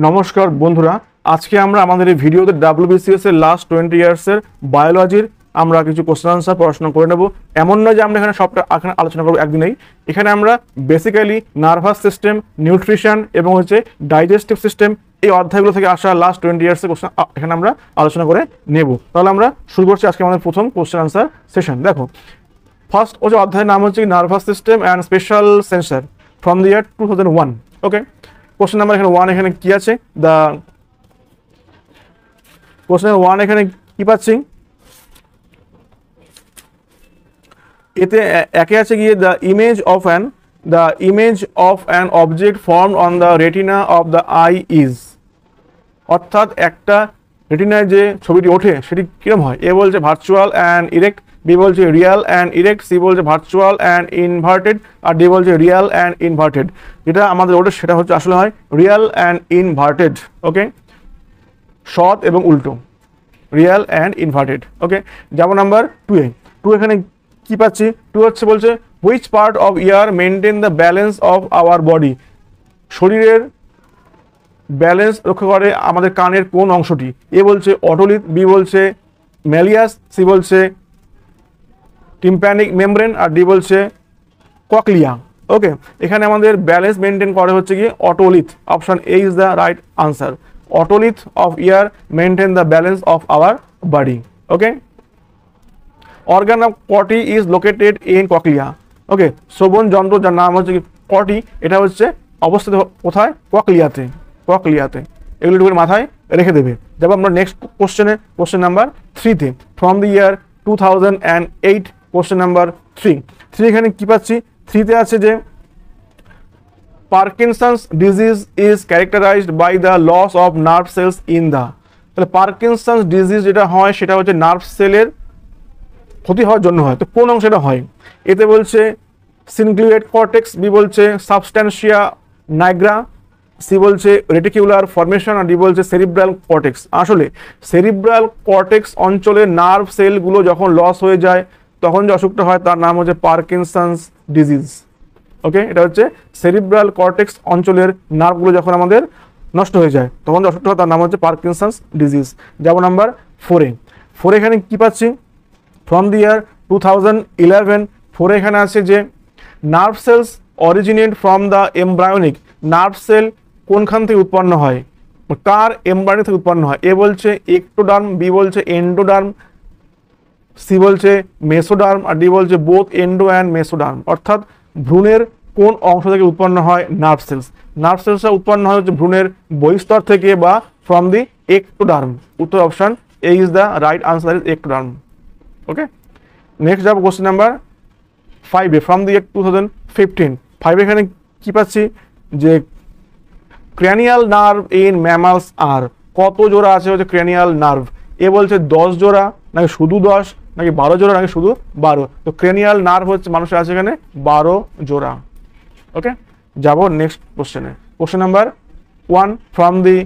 নমস্কার বন্ধুরা, আজকে আমরা আমাদের এই ভিডিওতে WBCS এর লাস্ট 20 ইয়ার্সের বায়োলজির আমরা কিছু কোশ্চেন আনসার পড়াশোনা করে নেব। এমন নয় যে আমরা এখানে সবটা আলোচনা করবো একদিনেই। এখানে আমরা বেসিক্যালি নার্ভাস সিস্টেম, নিউট্রিশন এবং ডাইজেস্টিভ সিস্টেম এই অধ্যায়গুলো থেকে আসা লাস্ট 20 ইয়ার্সের কোশ্চেন এখানে আমরা আলোচনা করে নেব। তাহলে আমরা শুরু করছি আজকে আমাদের প্রথম কোশ্চেন আনসার সেশন। দেখো, ফার্স্ট অধ্যায়ের নাম হচ্ছে nervous system and special sensor from the year 2001। Okay, question number এখানে 1 এখানে কি আছে? দ্য কোশ্চেন 1 এখানে কি পাচ্ছি? এতে একে আছে গিয়ে the image of an object formed on the retina of the I is, অর্থাৎ একটা রেটিনায় যে ছবিটি ওঠে সেটি কিরকম হয়? এ বলছে ভার্চুয়াল অ্যান্ড ইরেক্ট, বি বলছে রিয়াল অ্যান্ড ইরেক্ট, সি বলছে ভার্চুয়াল অ্যান্ড ইনভার্টেড, আর ডি বলছে রিয়াল অ্যান্ড ইনভার্টেড। যেটা আমাদের ওঠে সেটা হচ্ছে আসলে হয় রিয়াল অ্যান্ড ইনভার্টেড। ওকে, সৎ এবং উল্টো, রিয়াল অ্যান্ড ইনভার্টেড। ওকে, যেমন নাম্বার 2 এখানে কি পাচ্ছি? 2 হচ্ছে বলছে which part of year maintain the balance of our body, শরীরের ব্যালেন্স রক্ষা করে আমাদের কানের কোন অংশটি? এ বলছে অটোলিথ, বি বলছে ম্যালিয়াস, সি বলছে টিম্প্যানিক মেমব্রেন, আর ডি বলছে ককলিয়া। ওকে, এখানে আমাদের ব্যালেন্স মেনটেন করে হচ্ছে কি otolith. Option A is the right answer. Otolith of year maintain the balance of our body. Okay, organ of কটি ইজ লোকেটেড ইন ককলিয়া। ওকে, শ্রবণ যন্ত্র যার নাম হচ্ছে কি কটি, এটা হচ্ছে অবস্থিত কোথায়? ককলিয়াতে। এগুলো একটু মাথায় রেখে দেবে। যাবো আমরা নেক্সট কোশ্চেন নাম্বার 3-তে from the year 2008। Question number 3 এখানে কি পাচ্ছি? 3-তে আছে যে Parkinson's disease is characterised by the loss of nerve cells in the. তাহলে পার্কিনসন্স ডিজিজ যেটা হয় সেটা হচ্ছে নার্ভ সেলের ক্ষতি হওয়ার জন্য হয়। তো কোন অংশটা হয়? এতে বলছে সিনক্লিয়েট কর্টেক্স, বি বলছে সাবস্ট্যান্সিয়া নাইগ্রা, সি বলছে রেটিকুলার ফরমেশন, আর ডি বলছে সেরিব্রাল কর্টেক্স। আসলে সেরিব্রাল কর্টেক্স অঞ্চলের নার্ভ সেলগুলো যখন লস হয়ে যায় তখন যে অসুখটা হয় তার নাম হচ্ছে পার্কিনসন্স ডিজিজ। ওকে, এটা হচ্ছে সেরিব্রাল কর্টেক্স অঞ্চলের নার্ভগুলো যখন আমাদের নষ্ট হয়ে যায় তখন যে অসুখটা হয় তার নাম হচ্ছে পার্কিনসন্স ডিজিজ। যেমন নাম্বার 4 এখানে কি পাচ্ছি? ফ্রম দি ইয়ার 2011। 4 এখানে আছে যে nerve cells originate from the embryonic. Nerve cell কোনখান থেকে উৎপন্ন হয়? কার এমব্রায়োনিক থেকে উৎপন্ন হয়? এ বলছে এক্টোডার্ম, বি বলছে এন্ডোডার্ম, সি বলছে মেসোডার্ম, আর ডি বলছে বোথ এন্ডো অ্যান্ড মেসোডার্ম। অর্থাৎ ভ্রূণের কোন অংশ থেকে উৎপন্ন হয় নার্ভ সেলস? নার্ভ সেলসটা উৎপন্ন হয় হচ্ছে ভ্রূণের বহিস্তর থেকে বা ফ্রম দি এক্টোডার্ম। উত্তর option A is the right answer, is ectoderm. Okay, next যাবো কোশ্চেন নাম্বার 5-এ ফ্রম দি ইয়ার 2015। 5 এখানে কি পাচ্ছি? যে ক্র্যানিয়াল নার্ভ ইন ম্যামালস আর, কত জোড়া আছে হচ্ছে ক্র্যানিয়াল নার্ভ? এ বলছে 10 জোড়া, নাকি শুধু 10, নাকি 12 জোড়া, নাকি শুধু 12? তো ক্র্যানিয়াল নার্ভ হচ্ছে মানুষের আছে এখানে 12 জোড়া। ওকে, যাবো next question number 1 from the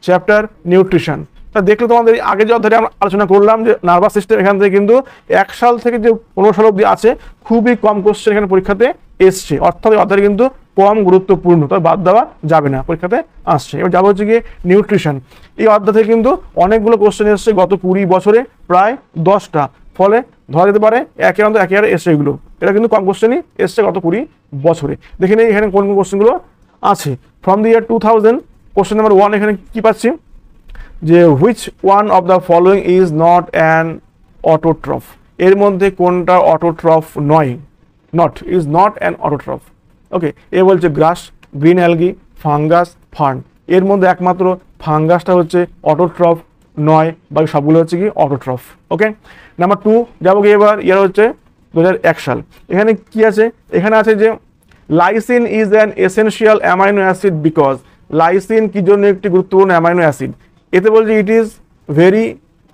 chapter nutrition. তা দেখলে তোমাদের আগে যে অধ্যায়ে আমরা আলোচনা করলাম যে নার্ভাস সিস্টেম, এখান থেকে কিন্তু 1 সাল থেকে যে 15 সাল অব্দি আছে খুবই কম কোশ্চেন এখানে পরীক্ষাতে এসছে। অর্থাৎ এই অধ্যায় কিন্তু কম গুরুত্বপূর্ণ, তবে বাদ দেওয়া যাবে না, পরীক্ষাতে আসছে। এবার যাবো হচ্ছে গিয়ে নিউট্রিশন। এই অধ্যায় থেকে কিন্তু অনেকগুলো কোশ্চেন এসছে গত 20 বছরে, প্রায় 10টা। ফলে ধরা যেতে পারে একের অন্তর একেবারে এসছে এগুলো। এটা কিন্তু কম কোশ্চেনই এসছে গত 20 বছরে। দেখে নিই এখানে কোন কোন কোশ্চেনগুলো আছে। From the year 2000 question number 1 এখানে কি পাচ্ছি? যে which one of the following is not an autotroph. এর মধ্যে কোনটা অটোট্রফ নয়? Is not an autotroph. Okay, A বলছে grass, green algae, fungus, fern. এর মধ্যে একমাত্র ফাঙ্গাসটা হচ্ছে অটোট্রফ নয়, বাকি সবগুলো হচ্ছে কি অটোট্রফ। ওকে, নাম্বার 2 যাবো কি এবার? ইয়ার হচ্ছে 2001 সাল। এখানে কি আছে? এখানে আছে যে lysine is an essential amino acid because. Lysine কি জন্য একটি গুরুত্বপূর্ণ অ্যামাইনো অ্যাসিড? এতে বলছে ইট ইজ ভেরি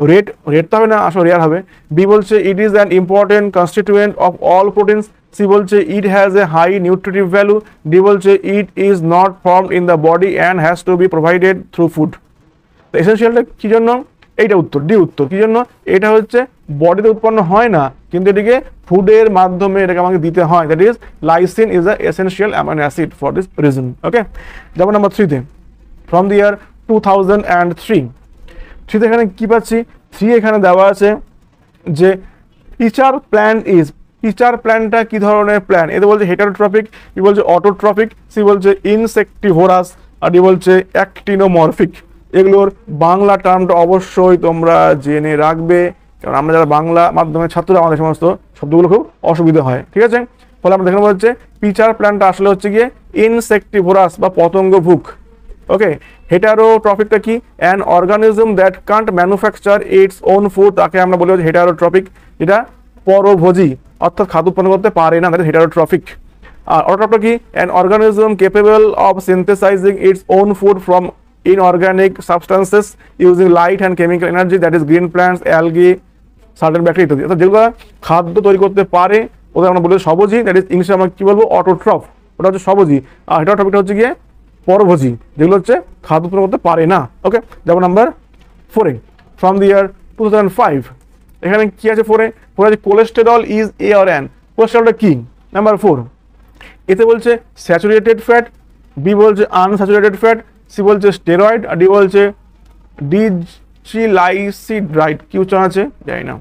রেড তো হবে না, আসলে রেয়ার হবে। বি বলছে it is an important constituent of all proteins, C বলছে it has a high nutritive value, D বলছে it is not formed in the body and has to be provided through food. তো এসেনশিয়ালটা কি জন্য? এইটা উত্তর, D উত্তর। কি জন্য? এটা হচ্ছে বডিতে উৎপন্ন হয় না, কিন্তু এটিকে ফুডের মাধ্যমে এটাকে আমাকে দিতে হয়। That is lysine is a essential amino acid for this reason. Okay, যাবো নাম্বার 3-তে। From the year 2003। থ্রিতে এখানে কি পাচ্ছি, থ্রি এখানে দেওয়া আছে যে পিচার প্ল্যান্ট ইজ, পিচার প্ল্যান্টটা কি ধরনের প্ল্যান্ট, এতে বলছে হেটারোট্রপিক, কি বলছে অটোট্রপিক, সি বলছে ইনসেক্টিভোরাস, আর ডি বলছে অ্যাক্টিনোমরফিক। এগুলোর বাংলা টার্মটা অবশ্যই তোমরা জেনে রাখবে, কারণ আমরা যারা বাংলা মাধ্যমের ছাত্র আমাদের সমস্ত শব্দগুলো খুব অসুবিধা হয়, ঠিক আছে। ফলে আমরা দেখে নেবো হচ্ছে পিচার প্ল্যান্টটা আসলে হচ্ছে গিয়ে ইনসেক্টিভোরাস বা পতঙ্গভুক। ওকে, হেটারোট্রপিকটা কি, an organism that can't manufacture its own food, তাকে আমরা বলি হচ্ছে হেটারোট্রপিক, যেটা পরভোজী অর্থাৎ খাদ্য উৎপন্ন করতে পারে না, দ্যাট ইজ হেটারোট্রপিক। আর অটোট্রপিক কি, an organism capable of synthesising its own food from inorganic substances using light and chemical energy, that is green plants, algae, certain bacteria ইত্যাদি। অর্থাৎ যেগুলো খাদ্য তৈরি করতে পারে ওদের আমরা বলি সবুজী, দ্যাট ইজ ইংলিশে আমরা কি বলবো অটোট্রফ, ওটা হচ্ছে সবুজী। আর হেটারোট্রপিকটা হচ্ছে গিয়ে পরভোজী, যেগুলো হচ্ছে খাদ্য উৎপন্ন করতে পারে না। ওকে, যেমন নাম্বার 4 ফ্রম দ্য ইয়ার 2005। এখানে কি আছে ফোরে আছে cholesterol is a or an, কোলেস্টেরলটা কি, নাম্বার 4 এতে বলছে স্যাচুরেটেড ফ্যাট, বি বলছে আনস্যাচুরেটেড ফ্যাট, সি বলছে স্টেরয়েড, আর ডি বলছে ডিজিলাইসিড্রাইড, কি উচ্চারণ আছে জানি না।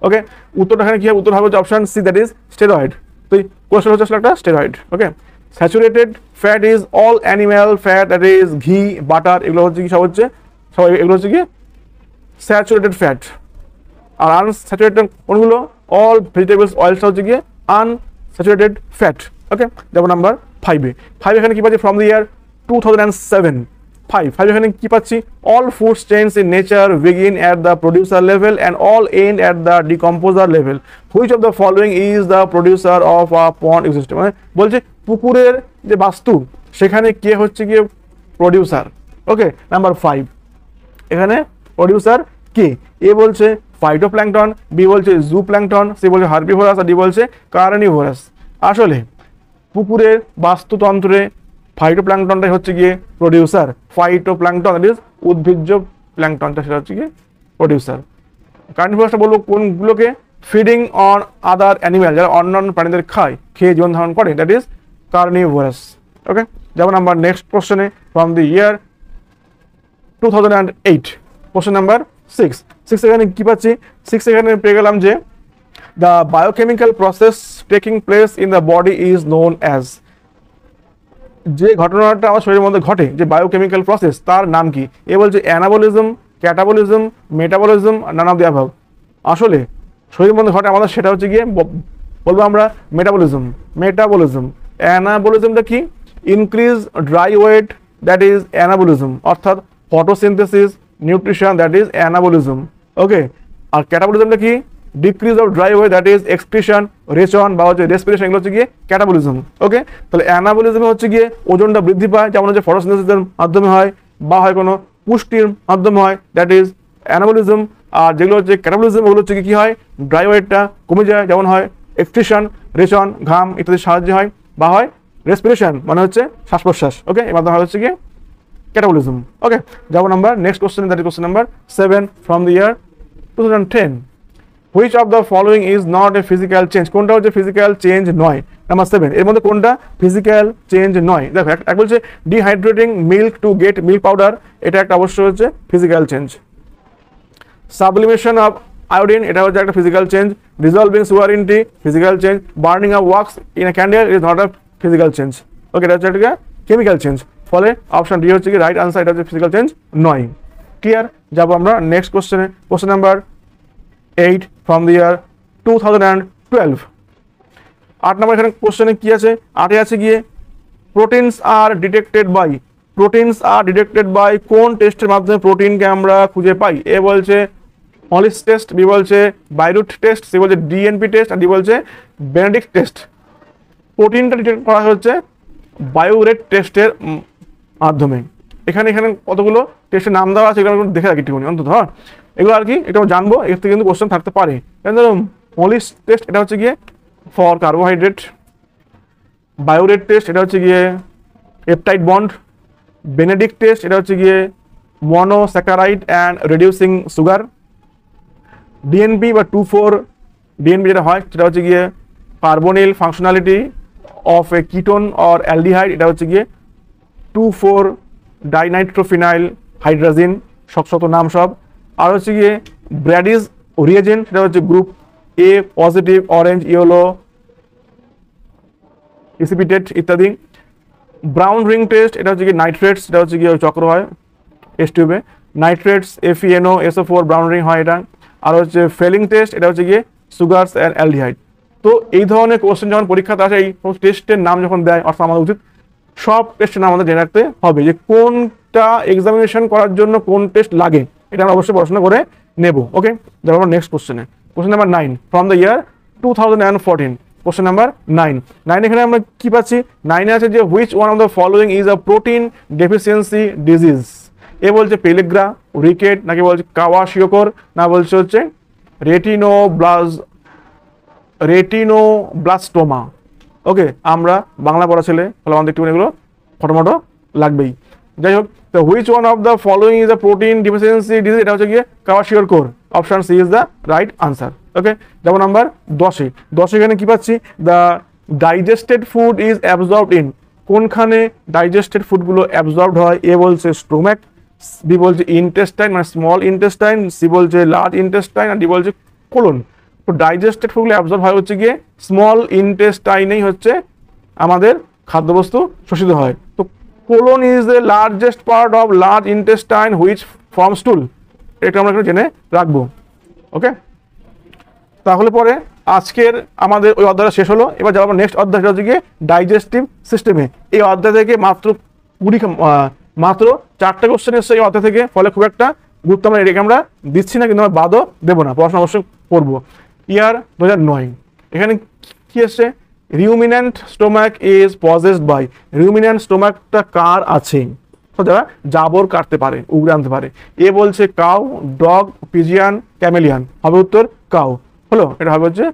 ওকে, উত্তরটা এখানে কি হবে, উত্তর হবে option C, that is steroid. তো কোলেস্টেরল হচ্ছে একটা steroid. Okay, saturated fat is all animal fat, that is ghee, butter, এগুলো হচ্ছে কি সব হচ্ছে সব এগুলো হচ্ছে কি স্যাচুরেটেড ফ্যাট। আর আনস্যাচুরেটেড কোনগুলো, অল ভেজিটেবলস অয়েলসটা হচ্ছে গিয়ে আনস্যাচুরেটেড ফ্যাট। ওকে, যেমন নাম্বার 5 এখানে কি পাচ্ছি ফ্রম দ্য ইয়ার 2007। 5 এখানে কি পাচ্ছি, all food chains in nature begin at the producer level and all end at the decomposer level, which of the following is the producer of a pond ecosystem. মানে বলছে পুকুরের যে বাস্তু সেখানে কে হচ্ছে গিয়ে প্রডিউসার। ওকে, নাম্বার 5 এখানে প্রডিউসার কে, এ বলছে ফাইটোপ্ল্যাঙ্কটন, বি বলছে জু প্ল্যাঙ্কটন, সি বলছে হার্বিভোরাস, আর ডি বলছে কার্নিভোরাস। আসলে পুকুরের বাস্তুতন্ত্রে ফাইটোপ্ল্যাঙ্কটনটাই হচ্ছে গিয়ে প্রডিউসার, ফাইটোপ্ল্যাঙ্কটন দ্যাট ইজ উদ্ভিজ্জ প্ল্যাঙ্কটনটা সেটা হচ্ছে গিয়ে প্রডিউসার। কার্নিভোরাসটা বলবো কোনগুলোকে, ফিডিং অন আদার অ্যানিম্যাল, যারা অন্যান্য প্রাণীদের খায়, খেয়ে জীবন ধারণ করে, দ্যাট ইজ কার্নিভোরাস। ওকে, যেমন আমরা নেক্সট কোশ্চেনে from the year 2008 question number 6 এখানে কি পাচ্ছি, 6 এখানে পেয়ে গেলাম যে the biochemical process taking place in the body is known as, যে ঘটনাটা আমার শরীরের মধ্যে ঘটে, যে বায়োকেমিক্যাল প্রসেস, তার নাম কি, এ বলছে anabolism, catabolism, metabolism, none of the above. আসলে শরীরের মধ্যে ঘটে আমাদের সেটা হচ্ছে গিয়ে বলবো আমরা মেটাবলিজম। অ্যানাবলিজমটা কি, increase dry weight, that is anabolism, অর্থাৎ photosynthesis, nutrition, that is anabolism. Okay, আর ক্যাটাবলিজমটা কি, decrease of dry weight, that is excretion, রেচন বা হচ্ছে রেসপিরেশন, এগুলো হচ্ছে গিয়ে ক্যাটাবলিজম। ওকে, তাহলে অ্যানাবলিজমে হচ্ছে গিয়ে ওজনটা বৃদ্ধি পায়, যেমন হচ্ছে ফটোসিনথেসিসের মাধ্যমে হয় বা হয় কোনো পুষ্টির মাধ্যমে হয়, দ্যাট ইজ অ্যানাবলিজম। আর যেগুলো হচ্ছে ক্যাটাবলিজম ওগুলো হচ্ছে কি হয়, ড্রাই ওয়েটটা কমে যায়, যেমন হয় এক্সক্রিশন, রেচন, ঘাম ইত্যাদির সাহায্যে হয়, বা হয় রেসপিরেশন মানে হচ্ছে শ্বাস প্রশ্বাস। ওকে, এর মাধ্যমে হচ্ছে গিয়ে ক্যাটাবলিজম। ওকে, যাবো number next question, that is question number 7 from the year 2010। Which of the following is not a physical change, কোনটা হচ্ছে ফিজিক্যাল চেঞ্জ নয়, নাম্বার 7 এর মধ্যে কোনটা ফিজিক্যাল চেঞ্জ নয়। দেখো এক বলছে dehydrating milk to get milk powder, এটা একটা অবশ্যই হচ্ছে physical change. Sublimation of iodine, এটা হচ্ছে একটা physical change. Dissolving sugar in tea, physical change. Burning of wax in a candle is not a physical change. Okay, এটা হচ্ছে একটা কেমিক্যাল চেঞ্জ। ফলে অপশন ডি হচ্ছে কি রাইট আনসার, এটা হচ্ছে ফিজিক্যাল চেঞ্জ নয়। ক্লিয়ার, যাবো আমরা নেক্সট কোশ্চেনে, কোশ্চেন নাম্বার 8 ফ্রম দ্য ইয়ার 2012। 8 নম্বর এখানে কোশ্চেনে কি আছে, 8 আছে গিয়ে প্রোটিনস আর ডিটেক্টেড বাই, কোন টেস্টের মাধ্যমে প্রোটিনকে আমরা খুঁজে পাই, এ বলছে হলিস টেস্ট, বি বলছে বাইরুট টেস্ট, সি বলছে ডিএনপি টেস্ট, আর ডি বলছে বেনেডিক্ট টেস্ট। প্রোটিনটা ডিটেক্ট করা হচ্ছে বায়োরেট টেস্টের মাধ্যমে। এখানে কতগুলো টেস্টের নাম দেওয়া আছে, এগুলো দেখে রাখি একটুখানি অন্তত, হ্যাঁ এগুলো আর কি একটু জানবো, এর থেকে কিন্তু কোশ্চেন থাকতে পারে। হলিস টেস্ট এটা হচ্ছে গিয়ে ফর কার্বোহাইড্রেট, বায়োরেট টেস্ট এটা হচ্ছে গিয়ে পেপটাইড বন্ড, বেনেডিক্ট টেস্ট এটা হচ্ছে গিয়ে monosaccharide and reducing sugar, DNP বা 2,4 ডিএনপি যেটা হয় সেটা হচ্ছে গিয়ে carbonyl functionality of A ketone or aldehyde, এটা হচ্ছে গিয়ে 2,4 ডাইনাইট্রোফিনাইল হাইড্রাজিন, শত নাম সব। আর হচ্ছে গিয়ে ব্র্যাডিস রিয়েজেন্ট, সেটা হচ্ছে group A positive, orange, yellow, precipitate ইত্যাদি। ব্রাউন রিং টেস্ট, এটা হচ্ছে গিয়ে নাইট্রেটস, এটা হচ্ছে গিয়ে চক্র হয় টেস্ট টিউবে, nitrates FeNO SO4 brown ring হয় এটা। আর হচ্ছে ফেলিং টেস্ট, এটা হচ্ছে গিয়ে সুগারস অ্যান্ড অ্যালডিহাইড। তো এই ধরনের কোশ্চেন যখন পরীক্ষাতে আসে, এই টেস্টের নাম যখন দেয়, অর্থাৎ আমাদের উচিত সব টেস্টের নাম আমাদের জেনে রাখতে হবে যে কোনটা এক্সামিনেশন করার জন্য কোন টেস্ট লাগে, এটা আমরা অবশ্যই পড়াশোনা করে নেব। ওকে, যাবো আমরা নেক্সট কোশ্চেনে। Question number 9 from the year 2014। Question number 9 এখানে আমরা কি পাচ্ছি? 9 আছে যে which one of the following is a protein deficiency disease. A বলছে পেলেগ্রা, রিকেট, নাকি বলছে কাওয়াশিওকর, না বলছে হচ্ছে রেটিনোব্লাস্টোমা। ওকে, আমরা বাংলা পড়া ছেলে, ফলে আমাদের একটু এগুলো ফটোমটো লাগবেই। যাই হোক, তো which one of the following is a protein deficiency disease, এটা হচ্ছে গিয়ে kwashiorkor. Option C is the right answer. Okay, যাবো নাম্বার 10 এখানে কি পাচ্ছি? The digested food is absorbed in. কোনখানে ডাইজেস্টেড ফুডগুলো অ্যাবজর্বড হয়? এ বলছে স্টোম্যাক, বি বলছে ইন্টেস্টাইন মানে স্মল ইন্টেস্টাইন, সি বলছে লার্জ ইন্টেস্টাইন, আর ডি বলছে কোলন। তো ডাইজেস্টেড ফুডগুলো অ্যাবজর্ব হয় হচ্ছে গিয়ে স্মল ইন্টেস্টাইনেই হচ্ছে আমাদের খাদ্যবস্তু শোষিত হয়। তো colon is the largest part of large intestine which form স্টুল, এটা আমরা এখানে জেনে রাখবো। ওকে, তাহলে পরে আজকের আমাদের ওই অধ্যায়টা শেষ হলো। এবার যাবো নেক্সট অধ্যায়, সেটা হচ্ছে গিয়ে ডাইজেস্টিভ সিস্টেমে। এই অধ্যায় থেকে মাত্র 4টা কোশ্চেন এসছে এই অধ্যায় থেকে, ফলে খুব একটা গুরুত্ব আমরা এটাকে আমরা দিচ্ছি না, কিন্তু আমরা বাদও দেবো না, পড়াশোনা অবশ্যই করবো। ইয়ার 2009 এখানে কি এসছে? রিউমিন্যান্ট স্টোমাক ইজ পজেসড বাই। রিউমিন্যান্ট স্টোমাকটা কার আছে? যারা জাবর কাটতে পারে, উগড়ে আনতে পারে। এ বলছে কাউ, ডগ, পিজিয়ান, ক্যামেলিয়ান। হবে উত্তর কাউ। হলো, এটা হবে হচ্ছে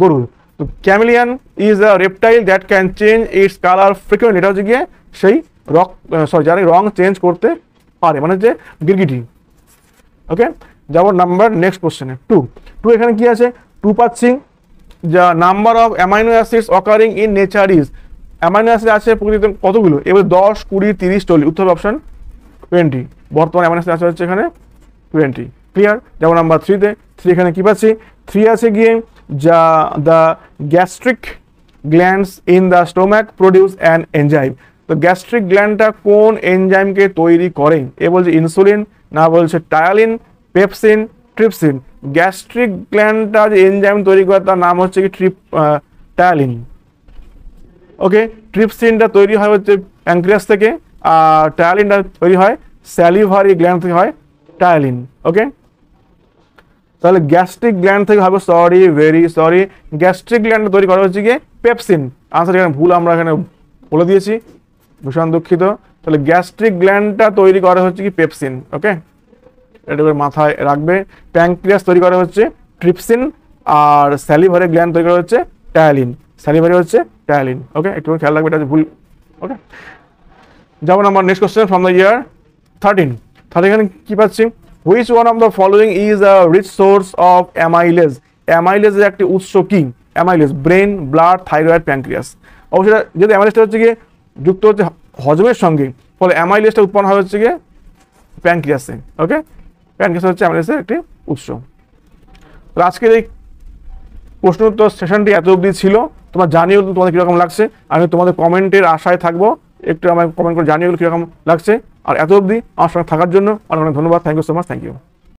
গরুর। তো chameleon is a reptile that can change its colour frequent. এটা হচ্ছে গিয়ে সেই যারা রং চেঞ্জ করতে পারে, মানে হচ্ছে গিরগিটি। ওকে, যাবো নাম্বার নেক্সট কোশ্চেনে 2 এখানে কি আছে? 2 পাচ্ছি যা number of amino acids occurring in nature is. Amino acid আছে প্রকৃতিতে কতগুলো? এবার 10, 20, 30, 40। উত্তর অপশন 20। বর্তমানে অ্যামাইনো অ্যাসিড আছে এখানে 20। ক্লিয়ার? যেমন নাম্বার 3-তে 3 এখানে কি পাচ্ছি? 3 আছে গিয়ে যা the gastric glands in the stomach produce an enzyme. তো গ্যাস্ট্রিক গ্ল্যান্ডটা কোন এনজাইমকে তৈরি করে? এ বলছে ইনসুলিন, না বলছে টায়ালিন, পেপসিন, ট্রিপসিন। গ্যাস্ট্রিক গ্ল্যান্ডটা যে এনজাইম তৈরি করে তার নাম হচ্ছে কি টায়ালিন। ওকে, ট্রিপসিনটা তৈরি হয় হচ্ছে প্যানক্রিয়াস থেকে, আর টায়ালিনটা তৈরি হয় স্যালিভারি গ্ল্যান্ড থেকে, হয় টায়ালিন। ওকে, তাহলে গ্যাস্ট্রিক গ্ল্যান্ড থেকে হবে, ভেরি সরি, গ্যাস্ট্রিক গ্ল্যান্ড তৈরি করা হচ্ছে গিয়ে পেপসিন। আনসার এখানে ভুল আমরা এখানে বলে দিয়েছি, ভীষণ দুঃখিত। তাহলে গ্যাস্ট্রিক গ্ল্যান্ডটা তৈরি করা হচ্ছে কি পেপসিন। ওকে, এটা মাথায় রাখবে। প্যানক্রিয়াস তৈরি করা হচ্ছে ট্রিপসিন, আর স্যালিভারি গ্ল্যান্ড তৈরি করা হচ্ছে টায়ালিন। স্যালিভারি হচ্ছে টায়ালিন। ওকে, একটু খেয়াল রাখবে, এটা ভুল। ওকে, যাবো আমার next question from the year 13। এখানে কি পাচ্ছি? Which one of the following is a rich source of amylase. অ্যামাইলেজের একটি উৎস কি? Amylase brain, blood, thyroid, pancreas. অবশ্যই যেহেতু অ্যামাইলেজটা হচ্ছে গিয়ে যুক্ত হচ্ছে হজমের সঙ্গে, ফলে অ্যামাইলেজটা উৎপন্ন হয় হচ্ছে গিয়ে প্যানক্রিয়াসে। ওকে, প্যানক্রিয়াস হচ্ছে অ্যামাইলেজের একটি উৎস। তো আজকের এই প্রশ্ন উত্তর সেশনটি এত অবধি ছিল। তোমার জানিও তোমাদের কীরকম লাগছে। আমি তোমাদের কমেন্টের আশায় থাকবো, একটু আমাকে কমেন্ট করে জানিও কীরকম লাগছে। আর এত অবধি আমার সঙ্গে থাকার জন্য অনেক অনেক ধন্যবাদ। Thank you so much. Thank you.